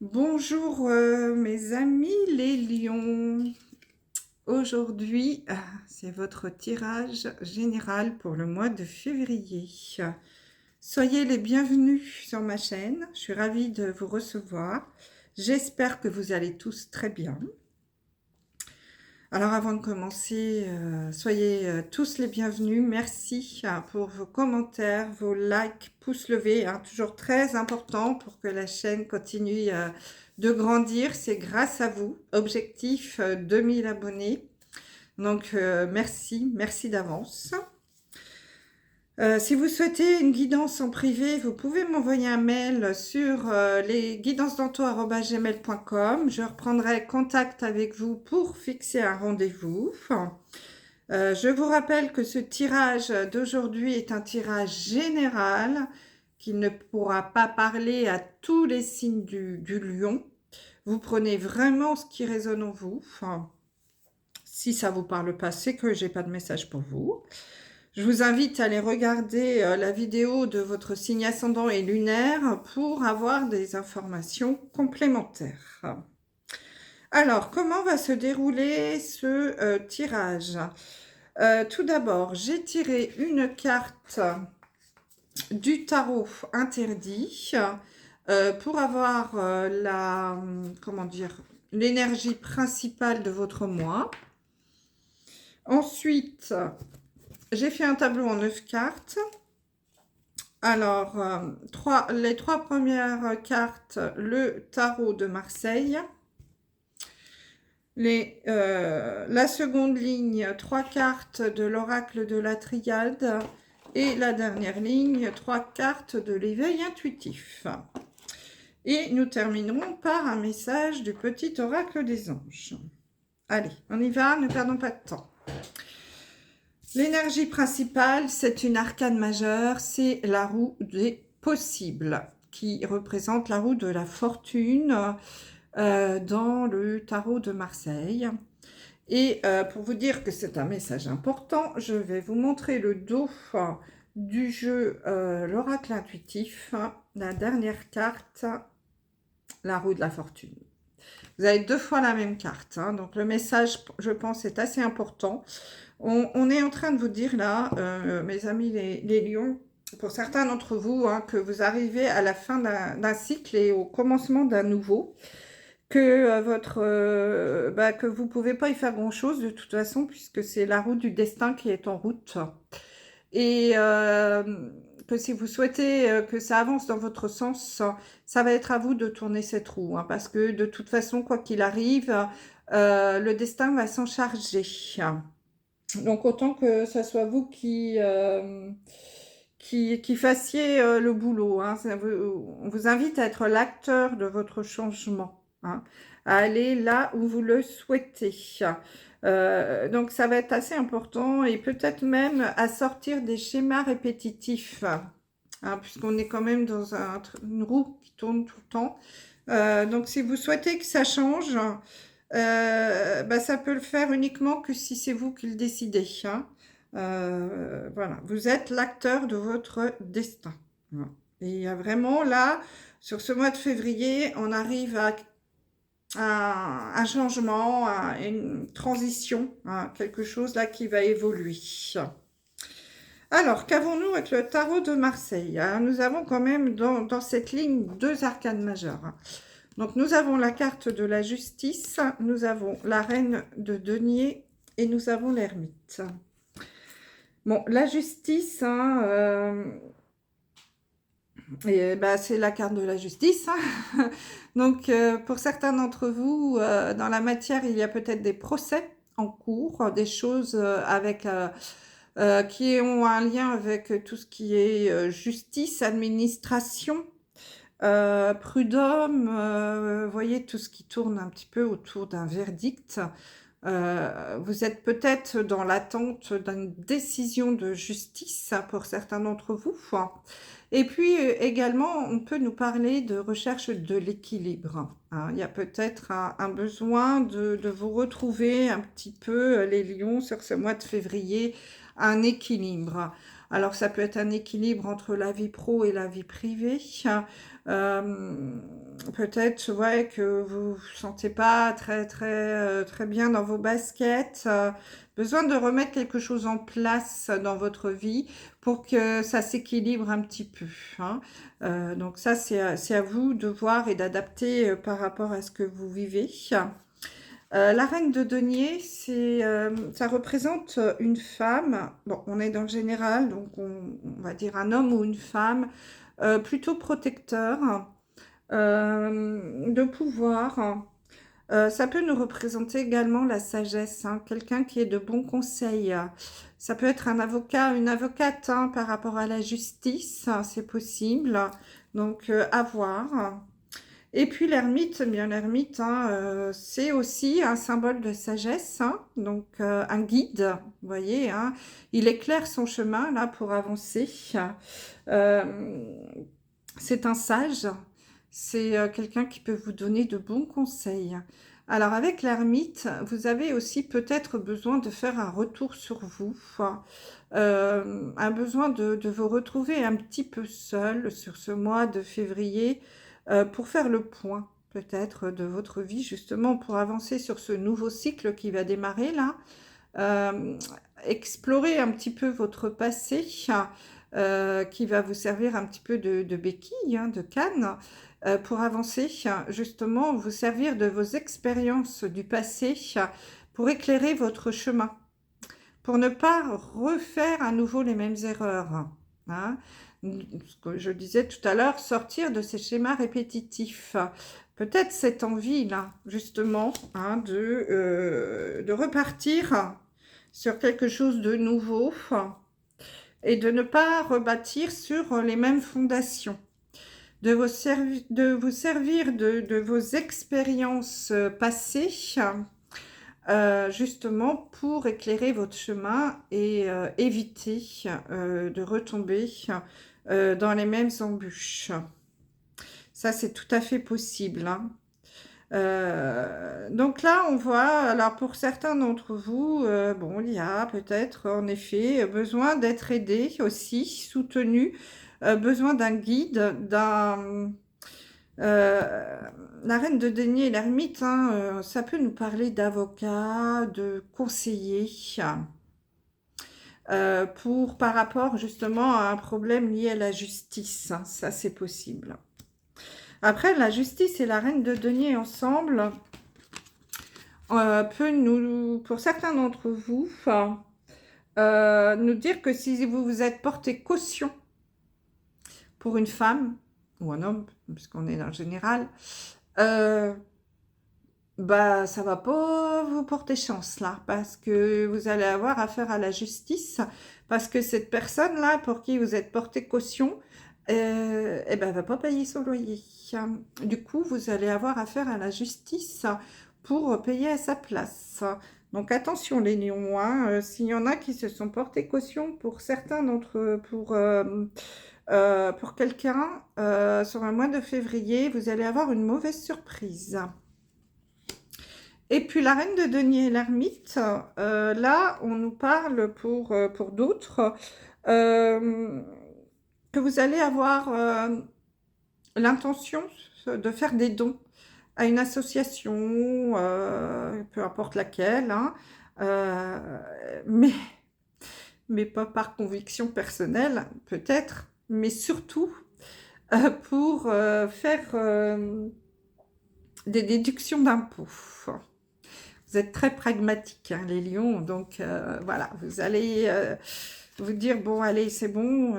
Bonjour mes amis les lions. Aujourd'hui, c'est votre tirage général pour le mois de février. Soyez les bienvenus sur ma chaîne. Je suis ravie de vous recevoir. J'espère que vous allez tous très bien. Alors avant de commencer, soyez tous les bienvenus. Merci pour vos commentaires, vos likes, pouces levés, toujours très important pour que la chaîne continue de grandir. C'est grâce à vous. Objectif 2000 abonnés. Donc merci d'avance. Si vous souhaitez une guidance en privé, vous pouvez m'envoyer un mail sur lesguidancesdanto@gmail.com. Je reprendrai contact avec vous pour fixer un rendez-vous. Je vous rappelle que ce tirage d'aujourd'hui est un tirage général qui ne pourra pas parler à tous les signes du lion. Vous prenez vraiment ce qui résonne en vous. Si ça ne vous parle pas, c'est que j'ai pas de message pour vous. Je vous invite à aller regarder la vidéo de votre signe ascendant et lunaire pour avoir des informations complémentaires. Alors, comment va se dérouler ce tirage? Tout d'abord, j'ai tiré une carte du tarot interdit pour avoir l'énergie principale de votre mois. Ensuite, j'ai fait un tableau en 9 cartes. Alors, les 3 premières cartes, le tarot de Marseille. La seconde ligne, 3 cartes de l'oracle de la Triade. Et la dernière ligne, 3 cartes de l'éveil intuitif. Et nous terminerons par un message du petit oracle des anges. Allez, on y va, ne perdons pas de temps. L'énergie principale, c'est une arcane majeure, c'est la roue des possibles, qui représente la roue de la fortune dans le tarot de Marseille. Et pour vous dire que c'est un message important, je vais vous montrer le dos du jeu l'oracle intuitif, la dernière carte, la roue de la fortune. Vous avez 2 fois la même carte, donc le message, je pense, est assez important. On est en train de vous dire là, mes amis les lions, pour certains d'entre vous, que vous arrivez à la fin d'un cycle et au commencement d'un nouveau, que que vous ne pouvez pas y faire grand-chose de toute façon, puisque c'est la roue du destin qui est en route. Et que si vous souhaitez que ça avance dans votre sens, ça va être à vous de tourner cette roue, parce que de toute façon, quoi qu'il arrive, le destin va s'en charger. Donc autant que ça soit vous qui fassiez le boulot. On vous invite à être l'acteur de votre changement, à aller là où vous le souhaitez. Donc ça va être assez important et peut-être même à sortir des schémas répétitifs, puisqu'on est quand même dans une roue qui tourne tout le temps. Donc si vous souhaitez que ça change, ça peut le faire uniquement que si c'est vous qui le décidez. Voilà, vous êtes l'acteur de votre destin. Voilà. Et il y a vraiment là, sur ce mois de février, on arrive à un changement, à une transition, quelque chose là qui va évoluer. Alors, qu'avons-nous avec le tarot de Marseille? Nous avons quand même dans cette ligne 2 arcanes majeures. Donc, nous avons la carte de la justice, nous avons la reine de denier et nous avons l'ermite. Bon, la justice, c'est la carte de la justice. Donc, pour certains d'entre vous, dans la matière, il y a peut-être des procès en cours, des choses qui ont un lien avec tout ce qui est justice, administration, prud'homme, vous voyez, tout ce qui tourne un petit peu autour d'un verdict. Vous êtes peut-être dans l'attente d'une décision de justice pour certains d'entre vous. Et puis également, on peut nous parler de recherche de l'équilibre. Il y a peut-être un besoin de vous retrouver un petit peu, les lions, sur ce mois de février, un équilibre. Alors, ça peut être un équilibre entre la vie pro et la vie privée. peut-être, ouais, que vous vous sentez pas très bien dans vos baskets, besoin de remettre quelque chose en place dans votre vie pour que ça s'équilibre un petit peu, hein. Donc ça, c'est à vous de voir et d'adapter, par rapport à ce que vous vivez. La reine de denier, ça représente une femme. Bon, on est dans le général, donc on va dire un homme ou une femme plutôt protecteur, de pouvoir. Ça peut nous représenter également la sagesse, hein, quelqu'un qui est de bons conseils. Ça peut être un avocat, une avocate, hein, par rapport à la justice, hein, c'est possible. Donc, à voir. Et puis l'ermite, eh bien l'ermite, hein, c'est aussi un symbole de sagesse, hein, donc un guide, vous voyez, hein, il éclaire son chemin là pour avancer. Euh, c'est un sage, c'est quelqu'un qui peut vous donner de bons conseils. Alors avec l'ermite, vous avez aussi peut-être besoin de faire un retour sur vous, un besoin de vous retrouver un petit peu seul sur ce mois de février, pour faire le point peut-être de votre vie, justement pour avancer sur ce nouveau cycle qui va démarrer là. Euh, Explorer un petit peu votre passé, qui va vous servir un petit peu de béquille, hein, de canne, pour avancer, justement, vous servir de vos expériences du passé pour éclairer votre chemin, pour ne pas refaire à nouveau les mêmes erreurs, hein. Ce que je disais tout à l'heure, sortir de ces schémas répétitifs. Peut-être cette envie-là, justement, hein, de repartir sur quelque chose de nouveau et de ne pas rebâtir sur les mêmes fondations. De vous servir de vos expériences passées, justement pour éclairer votre chemin et éviter de retomber dans les mêmes embûches. Ça, c'est tout à fait possible, hein. Donc là, on voit, alors pour certains d'entre vous, bon, il y a peut-être en effet besoin d'être aidé aussi, soutenu, besoin d'un guide, la reine de denier et l'ermite, hein, ça peut nous parler d'avocat, de conseiller, par rapport justement à un problème lié à la justice, hein, ça c'est possible. Après, la justice et la reine de denier ensemble peut nous, pour certains d'entre vous, nous dire que si vous vous êtes porté caution pour une femme ou un homme, puisqu'on est dans le général, bah ça va pas vous porter chance là, parce que vous allez avoir affaire à la justice, parce que cette personne-là pour qui vous êtes porté caution, eh ben, va pas payer son loyer. Du coup, vous allez avoir affaire à la justice pour payer à sa place. Donc attention les lions, hein, s'il y en a qui se sont portés caution pour certains d'entre pour quelqu'un sur un mois de février, vous allez avoir une mauvaise surprise. Et puis la reine de denier et l'ermite, là on nous parle pour d'autres que vous allez avoir l'intention de faire des dons à une association, peu importe laquelle, hein, mais pas par conviction personnelle peut-être, mais surtout pour faire des déductions d'impôts. Vous êtes très pragmatiques, hein, les lions, donc voilà, vous allez vous dire, bon, allez, c'est bon,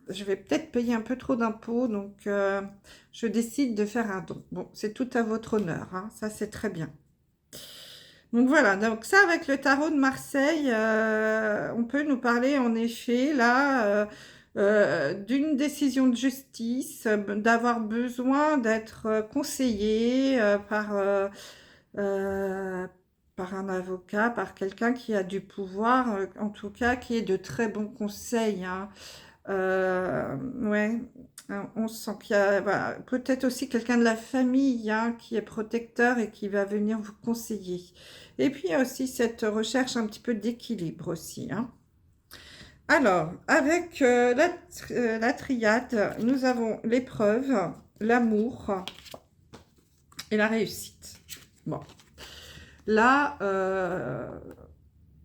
je vais peut-être payer un peu trop d'impôts, donc je décide de faire un don. Bon, c'est tout à votre honneur, hein, ça c'est très bien. Donc voilà, donc ça avec le tarot de Marseille, on peut nous parler en effet là d'une décision de justice, d'avoir besoin d'être conseillé par un avocat, par quelqu'un qui a du pouvoir, en tout cas qui ait de très bons conseils, hein. Ouais, on sent qu'il y a voilà, peut-être aussi quelqu'un de la famille, hein, qui est protecteur et qui va venir vous conseiller. Et puis il y a aussi cette recherche un petit peu d'équilibre aussi, hein. Alors, avec la triade, nous avons l'épreuve, l'amour et la réussite. Bon, là,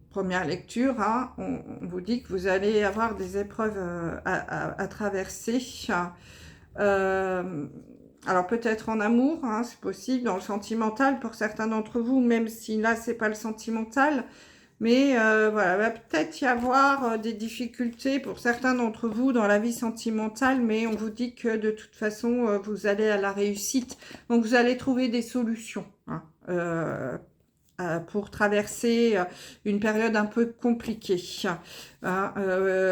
première lecture, hein, on vous dit que vous allez avoir des épreuves à traverser. Alors peut-être en amour, hein, c'est possible, dans le sentimental pour certains d'entre vous, même si là, c'est pas le sentimental. Mais voilà, va peut-être y avoir des difficultés pour certains d'entre vous dans la vie sentimentale, mais on vous dit que de toute façon, vous allez à la réussite. Donc, vous allez trouver des solutions, hein, pour traverser une période un peu compliquée. Hein.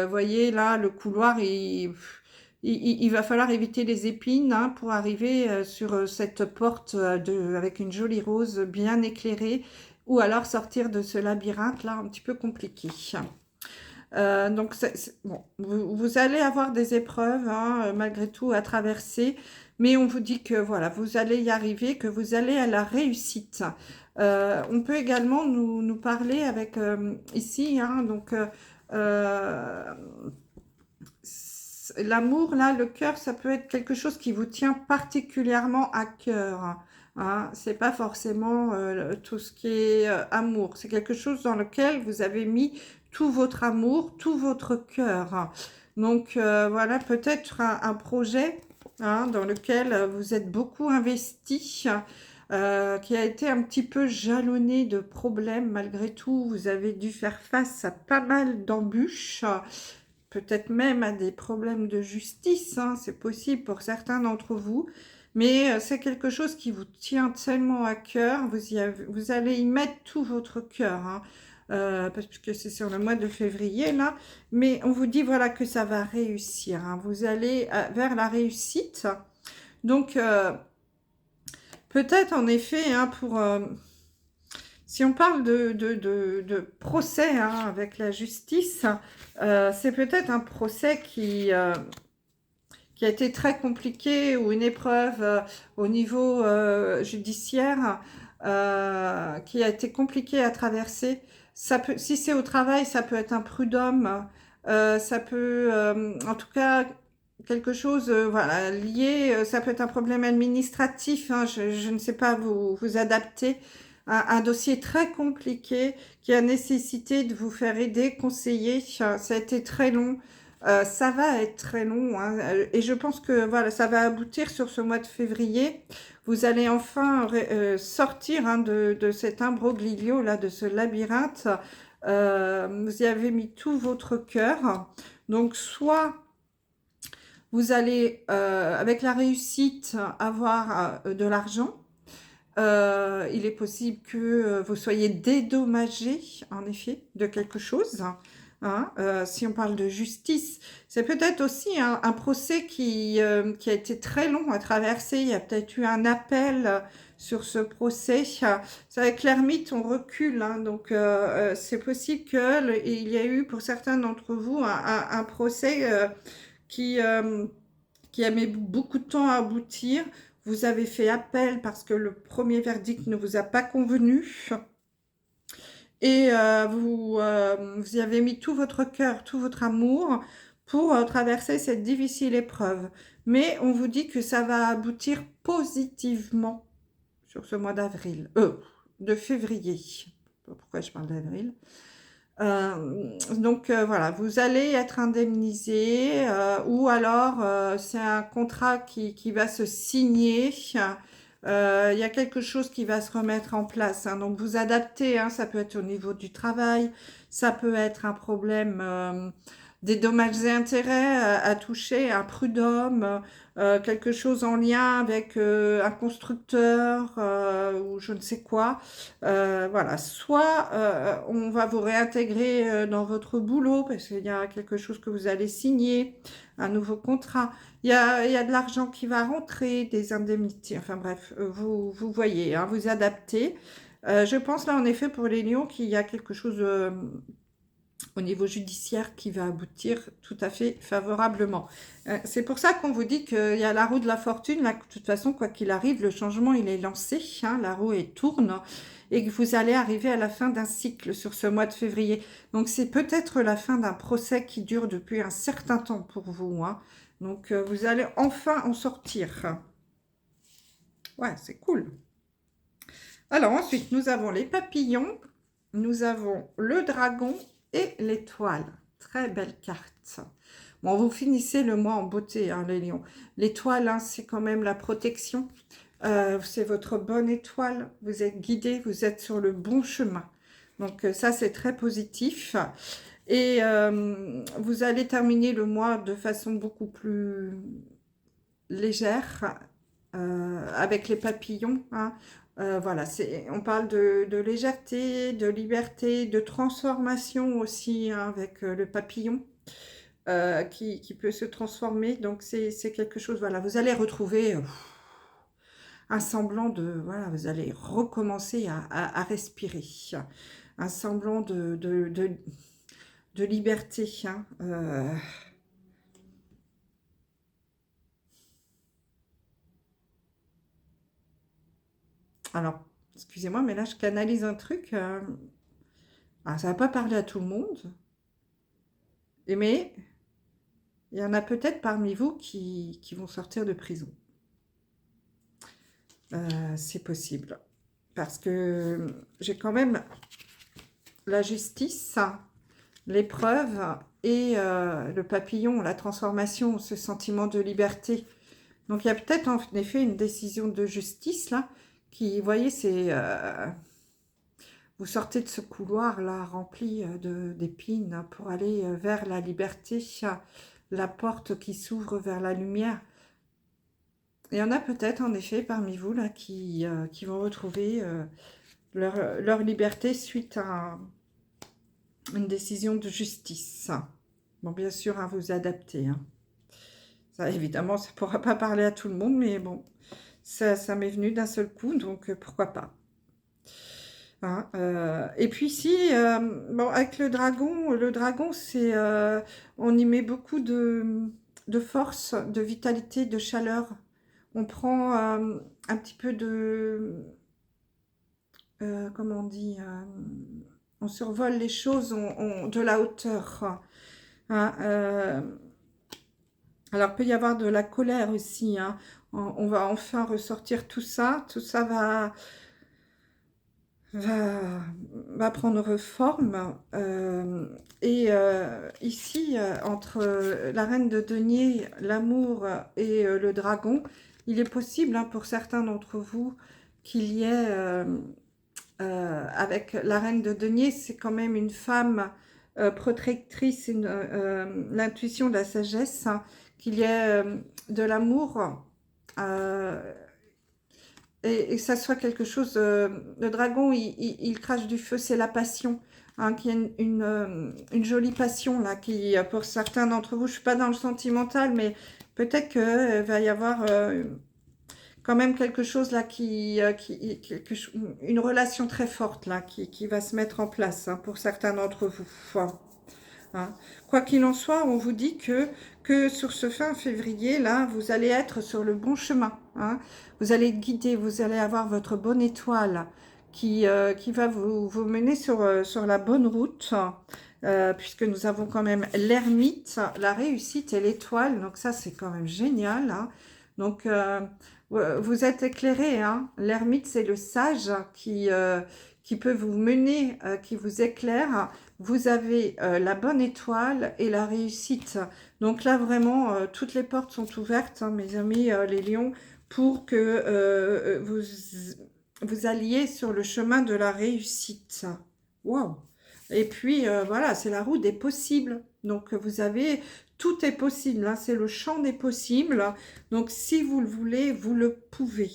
Voyez, là, le couloir, il va falloir éviter les épines, hein, pour arriver sur cette porte avec une jolie rose bien éclairée, ou alors sortir de ce labyrinthe là un petit peu compliqué. Donc bon, vous allez avoir des épreuves, hein, malgré tout à traverser, mais on vous dit que voilà, vous allez y arriver, que vous allez à la réussite. On peut également nous parler avec ici, hein, donc l'amour, là, le cœur, ça peut être quelque chose qui vous tient particulièrement à cœur. Hein. C'est pas forcément tout ce qui est amour. C'est quelque chose dans lequel vous avez mis tout votre amour, tout votre cœur. Donc, voilà, peut-être un projet, hein, dans lequel vous êtes beaucoup investi, qui a été un petit peu jalonné de problèmes. Malgré tout, vous avez dû faire face à pas mal d'embûches. Peut-être même à des problèmes de justice, hein, c'est possible pour certains d'entre vous, mais c'est quelque chose qui vous tient tellement à cœur, vous allez y mettre tout votre cœur, hein, parce que c'est sur le mois de février, là, mais on vous dit, voilà, que ça va réussir, hein, vous allez vers la réussite, donc peut-être en effet, hein, si on parle de procès, hein, avec la justice, c'est peut-être un procès qui a été très compliqué, ou une épreuve au niveau judiciaire qui a été compliquée à traverser. Ça peut, si c'est au travail, ça peut être un prud'homme, ça peut, en tout cas, quelque chose voilà, lié, ça peut être un problème administratif, hein, je ne sais pas vous adapter. Un dossier très compliqué qui a nécessité de vous faire aider, conseiller. Ça a été très long. Ça va être très long, hein, et je pense que voilà, ça va aboutir sur ce mois de février. Vous allez enfin sortir, hein, de cet imbroglio, là, de ce labyrinthe. Vous y avez mis tout votre cœur. Donc, soit vous allez, avec la réussite, avoir de l'argent. Il est possible que vous soyez dédommagé, en effet, de quelque chose. Hein. Si on parle de justice, c'est peut-être aussi un procès qui a été très long à traverser. Il y a peut-être eu un appel sur ce procès. C'est avec l'ermite, on recule. Hein, donc, c'est possible qu'il y a eu, pour certains d'entre vous, un procès qui a mis beaucoup de temps à aboutir. Vous avez fait appel parce que le premier verdict ne vous a pas convenu. Et vous y avez mis tout votre cœur, tout votre amour pour traverser cette difficile épreuve. Mais on vous dit que ça va aboutir positivement sur ce mois d'avril, de février. Pourquoi je parle d'avril ? Donc voilà, vous allez être indemnisé, ou alors c'est un contrat qui va se signer. Il y a quelque chose qui va se remettre en place, hein, donc vous adaptez, hein, ça peut être au niveau du travail, ça peut être un problème des dommages et intérêts à toucher, un prud'homme, quelque chose en lien avec un constructeur ou je ne sais quoi. Voilà, soit on va vous réintégrer dans votre boulot parce qu'il y a quelque chose que vous allez signer, un nouveau contrat. Il y a de l'argent qui va rentrer, des indemnités. Enfin bref, vous voyez, hein, vous adaptez. Je pense là en effet pour les lions qu'il y a quelque chose au niveau judiciaire qui va aboutir tout à fait favorablement. C'est pour ça qu'on vous dit qu'il y a la roue de la fortune. Là, de toute façon, quoi qu'il arrive, le changement, il est lancé. Hein, la roue, elle tourne. Et que vous allez arriver à la fin d'un cycle sur ce mois de février. Donc, c'est peut-être la fin d'un procès qui dure depuis un certain temps pour vous. Hein. Donc, vous allez enfin en sortir. Ouais, c'est cool. Alors ensuite, nous avons les papillons, nous avons le dragon et l'étoile. Très belle carte. Bon, vous finissez le mois en beauté, hein, les lions. L'étoile, hein, c'est quand même la protection. C'est votre bonne étoile. Vous êtes guidé, vous êtes sur le bon chemin. Donc ça, c'est très positif. Et vous allez terminer le mois de façon beaucoup plus légère avec les papillons, hein. Voilà, on parle de légèreté, de liberté, de transformation aussi, hein, avec le papillon qui peut se transformer. Donc c'est quelque chose, voilà, vous allez retrouver un semblant de, voilà, vous allez recommencer à respirer, un semblant de liberté, hein. Alors, excusez-moi, mais là, je canalise un truc. Alors, ça va pas parler à tout le monde, mais il y en a peut-être parmi vous qui vont sortir de prison. C'est possible. Parce que j'ai quand même la justice, l'épreuve et le papillon, la transformation, ce sentiment de liberté. Donc, il y a peut-être en effet une décision de justice, là, qui, vous voyez, c'est... vous sortez de ce couloir-là rempli d'épines pour aller vers la liberté, la porte qui s'ouvre vers la lumière. Il y en a peut-être en effet parmi vous là qui vont retrouver leur liberté suite à une décision de justice. Bon, bien sûr, à vous adapter, hein. Ça, évidemment, ça ne pourra pas parler à tout le monde, mais bon, ça m'est venu d'un seul coup, donc pourquoi pas. Hein, et puis ici, bon, avec le dragon, c'est, on y met beaucoup de force, de vitalité, de chaleur. On prend un petit peu comment on dit, on survole les choses de la hauteur. Hein, alors, il peut y avoir de la colère aussi, hein. On va enfin ressortir tout ça. Tout ça va, va prendre forme. Et ici, entre la reine de denier, l'amour et le dragon, il est possible, hein, pour certains d'entre vous qu'il y ait, avec la reine de denier, c'est quand même une femme protectrice, l'intuition de la sagesse, hein, qu'il y ait de l'amour. euh, et que ça soit quelque chose... le dragon, il crache du feu, c'est la passion. Hein, qu'il y a une jolie passion, là, qui, pour certains d'entre vous, je ne suis pas dans le sentimental, mais peut-être qu'il va y avoir quand même quelque chose, là, une relation très forte, là, qui va se mettre en place, hein, pour certains d'entre vous. Enfin, hein. Quoi qu'il en soit, on vous dit que sur ce fin février, là, vous allez être sur le bon chemin, hein. Vous allez être guidé, vous allez avoir votre bonne étoile qui va vous mener sur la bonne route, puisque nous avons quand même l'ermite, la réussite et l'étoile. Donc ça, c'est quand même génial, hein. Donc, vous êtes éclairé, hein. L'ermite, c'est le sage qui peut vous mener, qui vous éclaire. Vous avez la bonne étoile et la réussite. Donc là, vraiment, toutes les portes sont ouvertes, hein, mes amis, les lions, pour que vous alliez sur le chemin de la réussite. Waouh! Et puis, voilà, c'est la roue des possibles. Donc, vous avez... Tout est possible, hein, c'est le champ des possibles. Donc, si vous le voulez, vous le pouvez.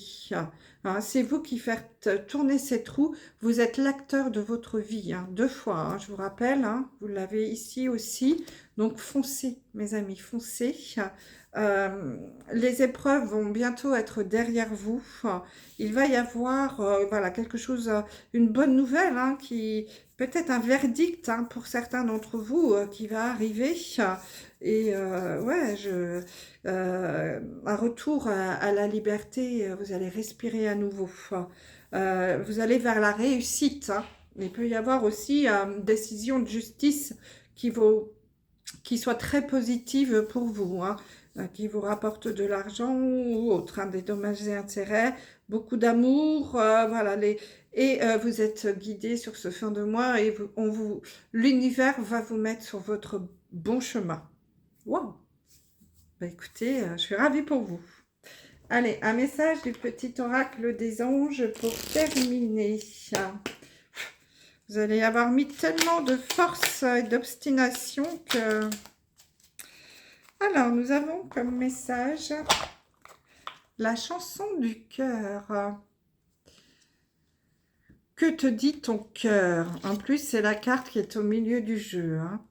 Hein, c'est vous qui faites tourner cette roue. Vous êtes l'acteur de votre vie, hein, 2 fois, hein, je vous rappelle. Hein, vous l'avez ici aussi. Donc, foncez, mes amis, foncez. Les épreuves vont bientôt être derrière vous. Il va y avoir voilà, quelque chose, une bonne nouvelle, hein, peut-être un verdict, hein, pour certains d'entre vous qui va arriver. Et ouais, un retour à la liberté, vous allez respirer à nouveau. Vous allez vers la réussite, hein. Il peut y avoir aussi une décision de justice qui soit très positive pour vous, hein. qui vous rapporte de l'argent ou autre, hein, des dommages et intérêts, beaucoup d'amour, voilà, vous êtes guidé sur ce fin de mois et l'univers va vous mettre sur votre bon chemin. Waouh! Bah, écoutez, je suis ravie pour vous. Allez, un message du petit oracle des anges pour terminer. Vous allez avoir mis tellement de force et d'obstination que... Alors, nous avons comme message la chanson du cœur. Que te dit ton cœur? En plus, c'est la carte qui est au milieu du jeu. Hein.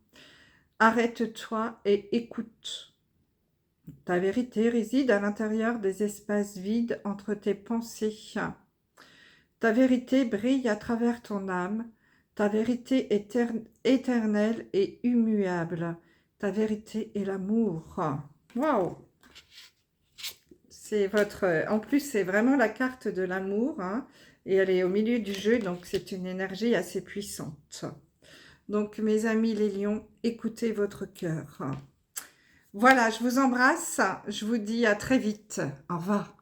Arrête-toi et écoute. Ta vérité réside à l'intérieur des espaces vides entre tes pensées. Ta vérité brille à travers ton âme. Ta vérité est éternelle et immuable. Ta vérité est l'amour. Waouh! C'est en plus, c'est vraiment la carte de l'amour. Hein, et elle est au milieu du jeu, donc c'est une énergie assez puissante. Donc, mes amis les lions, écoutez votre cœur. Voilà, je vous embrasse. Je vous dis à très vite. Au revoir.